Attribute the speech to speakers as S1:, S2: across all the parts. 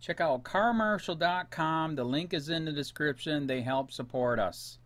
S1: Check out carmarshal.com. The link is in the description. They help support us.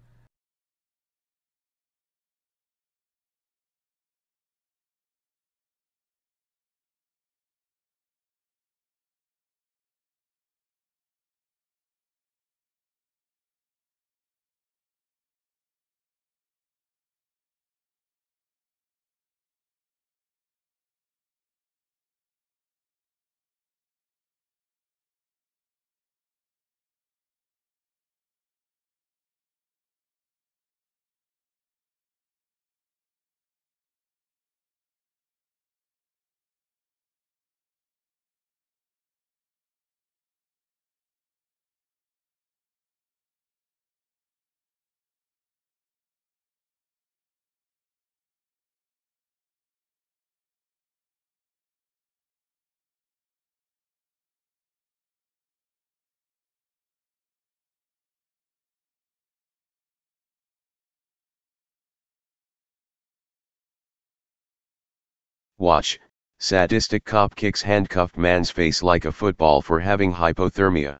S2: Watch, sadistic cop kicks handcuffed man's face like a football for having hypothermia.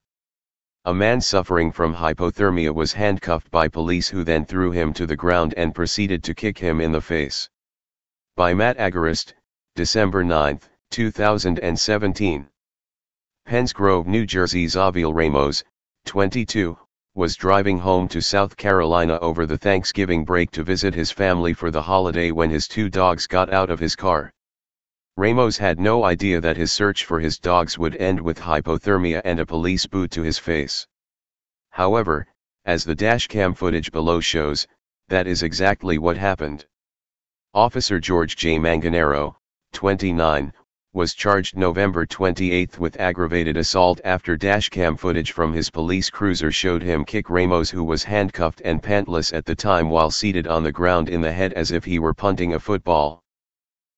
S2: A man suffering from hypothermia was handcuffed by police who then threw him to the ground and proceeded to kick him in the face. By Matt Agarist, December 9, 2017. Penns Grove, New Jersey. Zaviel Ramos, 22, was driving home to South Carolina over the Thanksgiving break to visit his family for the holiday when his two dogs got out of his car. Ramos had no idea that his search for his dogs would end with hypothermia and a police boot to his face. However, as the dashcam footage below shows, that is exactly what happened. Officer George J. Manganero, 29, was charged November 28 with aggravated assault after dashcam footage from his police cruiser showed him kick Ramos, who was handcuffed and pantless at the time, while seated on the ground, in the head as if he were punting a football.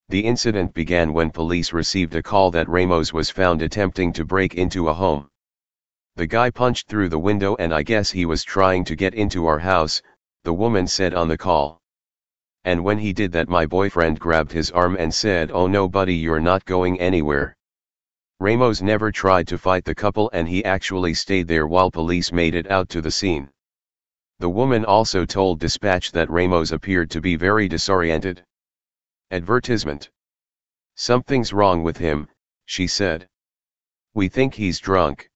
S2: The incident began when police received a call that Ramos was found attempting to break into a home. "The guy punched through the window and I guess he was trying to get into our house," the woman said on the call. "And when he did that, my boyfriend grabbed his arm and said, 'Oh no buddy, you're not going anywhere.'" Ramos never tried to fight the couple and he actually stayed there while police made it out to the scene. The woman also told dispatch that Ramos appeared to be very disoriented. Advertisement. "Something's wrong with him," she said. "We think he's drunk."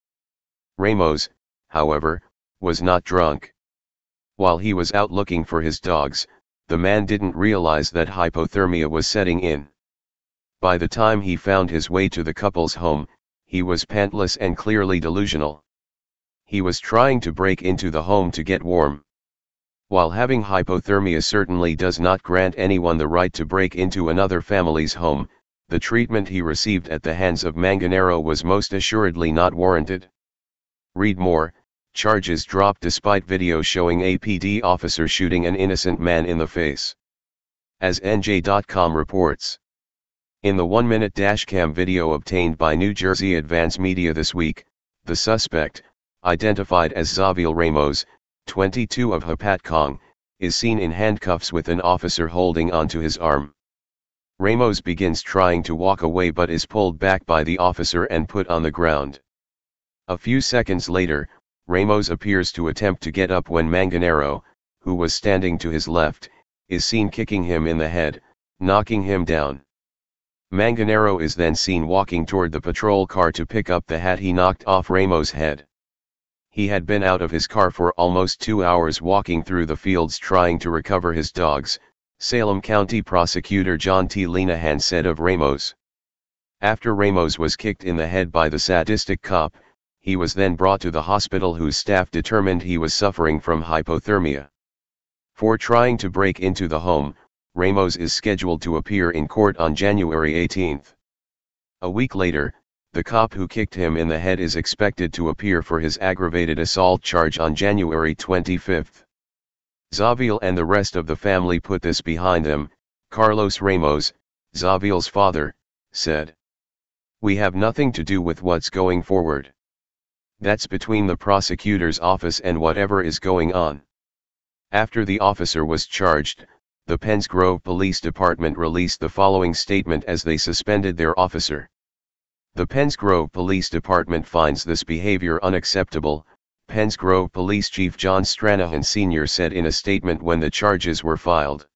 S2: Ramos, however, was not drunk. While he was out looking for his dogs, the man didn't realize that hypothermia was setting in. By the time he found his way to the couple's home, he was pantless and clearly delusional. He was trying to break into the home to get warm. While having hypothermia certainly does not grant anyone the right to break into another family's home, the treatment he received at the hands of Manganero was most assuredly not warranted. Read more. Charges dropped despite video showing a PD officer shooting an innocent man in the face. As NJ.com reports. In the 1-minute dashcam video obtained by New Jersey Advance Media this week, the suspect, identified as Zaviel Ramos, 22 of Hopatcong, is seen in handcuffs with an officer holding onto his arm. Ramos begins trying to walk away but is pulled back by the officer and put on the ground. A few seconds later, Ramos appears to attempt to get up when Manganero, who was standing to his left, is seen kicking him in the head, knocking him down. Manganero is then seen walking toward the patrol car to pick up the hat he knocked off Ramos' head. He had been out of his car for almost 2 hours walking through the fields trying to recover his dogs, Salem County Prosecutor John T. Lenahan said of Ramos. After Ramos was kicked in the head by the sadistic cop, he was then brought to the hospital whose staff determined he was suffering from hypothermia. For trying to break into the home, Ramos is scheduled to appear in court on January 18. A week later, the cop who kicked him in the head is expected to appear for his aggravated assault charge on January 25. Zaviel and the rest of the family put this behind them, Carlos Ramos, Zaviel's father, said. "We have nothing to do with what's going forward. That's between the prosecutor's office and whatever is going on." After the officer was charged, the Penns Grove Police Department released the following statement as they suspended their officer. The Penns Grove Police Department finds this behavior unacceptable, Penns Grove Police Chief John Stranahan Sr. said in a statement when the charges were filed.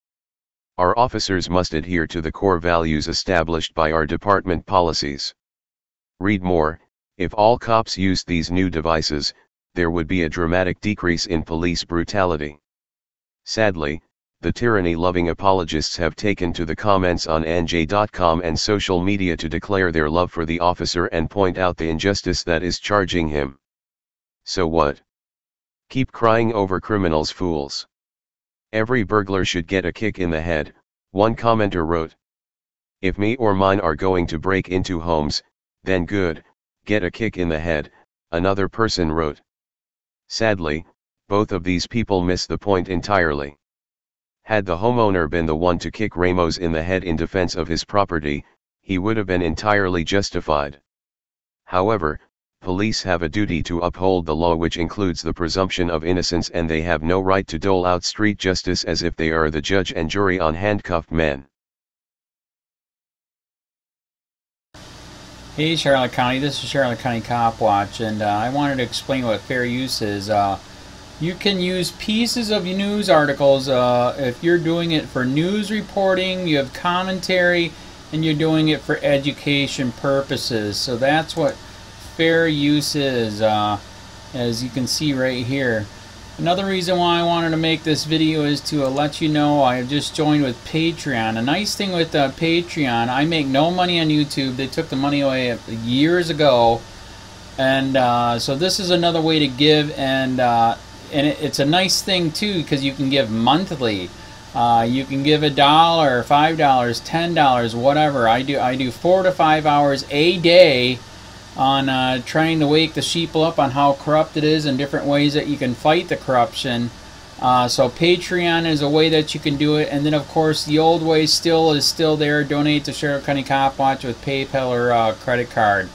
S2: Our officers must adhere to the core values established by our department policies. Read more. If all cops used these new devices, there would be a dramatic decrease in police brutality. Sadly, the tyranny-loving apologists have taken to the comments on NJ.com and social media to declare their love for the officer and point out the injustice that is charging him. So what? Keep crying over criminals, fools. Every burglar should get a kick in the head, one commenter wrote. If me or mine are going to break into homes, then good, get a kick in the head, another person wrote. Sadly, both of these people miss the point entirely. Had the homeowner been the one to kick Ramos in the head in defense of his property, he would have been entirely justified. However, police have a duty to uphold the law, which includes the presumption of innocence, and they have no right to dole out street justice as if they are the judge and jury on handcuffed men.
S1: Hey Charlotte County, this is Charlotte County Cop Watch, and I wanted to explain what fair use is. You can use pieces of news articles if you're doing it for news reporting, you have commentary, and you're doing it for education purposes. So that's what fair use is, as you can see right here. Another reason why I wanted to make this video is to let you know I have just joined with Patreon. A nice thing with Patreon, I make no money on YouTube. They took the money away years ago, and so this is another way to give, and it's a nice thing too, because you can give monthly. You can give $1, $5, $10, whatever. I do 4 to 5 hours a day on trying to wake the sheeple up on how corrupt it is and different ways that you can fight the corruption. So Patreon is a way that you can do it, and then of course the old way is still there. Donate to Charlotte County Cop Watch with PayPal or credit card.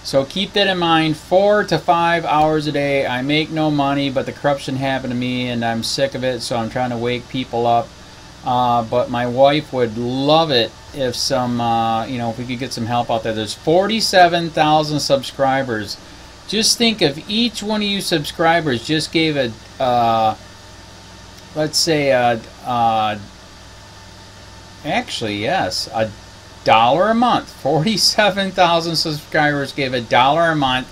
S1: So keep that in mind. 4 to 5 hours a day. I make no money, but the corruption happened to me and I'm sick of it, so I'm trying to wake people up. But my wife would love it if if we could get some help out there. There's 47,000 subscribers. Just think if each one of you subscribers just gave let's say actually yes, $1 a month. 47,000 subscribers gave $1 a month.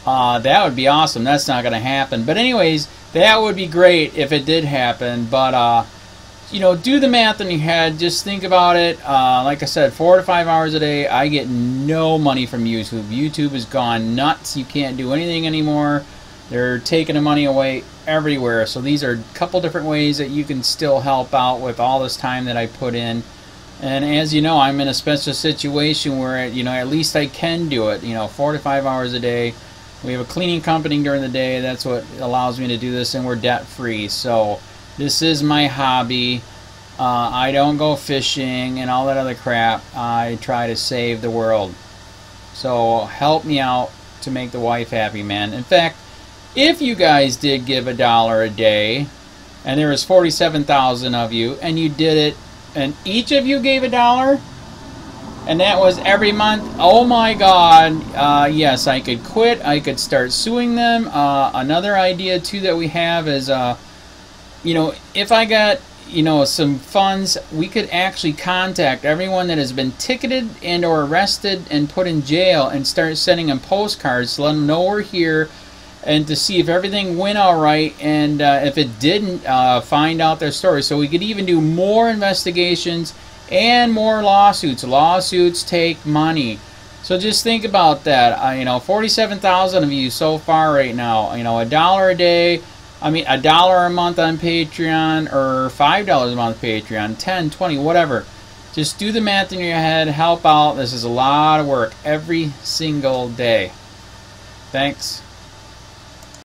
S1: That would be awesome. That's not going to happen. But anyways, that would be great if it did happen. But do the math in your head. Just think about it. Like I said, 4 to 5 hours a day. I get no money from YouTube. YouTube has gone nuts. You can't do anything anymore. They're taking the money away everywhere. So these are a couple different ways that you can still help out with all this time that I put in. And as you know, I'm in a special situation where, at least I can do it, 4 to 5 hours a day. We have a cleaning company during the day. That's what allows me to do this, and we're debt-free. So this is my hobby. I don't go fishing and all that other crap. I try to save the world. So help me out to make the wife happy, man. In fact, if you guys did give $1 a day, and there was 47,000 of you, and you did it, and each of you gave $1, and that was every month, oh my God, yes, I could quit. I could start suing them. Another idea too that we have is, if I got, some funds, we could actually contact everyone that has been ticketed and or arrested and put in jail and start sending them postcards to let them know we're here, and to see if everything went all right, and if it didn't, find out their story. So we could even do more investigations and more lawsuits. Lawsuits take money. So just think about that. 47,000 of you so far right now. $1 a day. $1 a month on Patreon, or $5 a month Patreon, 10, 20, whatever. Just do the math in your head. Help out. This is a lot of work every single day. Thanks.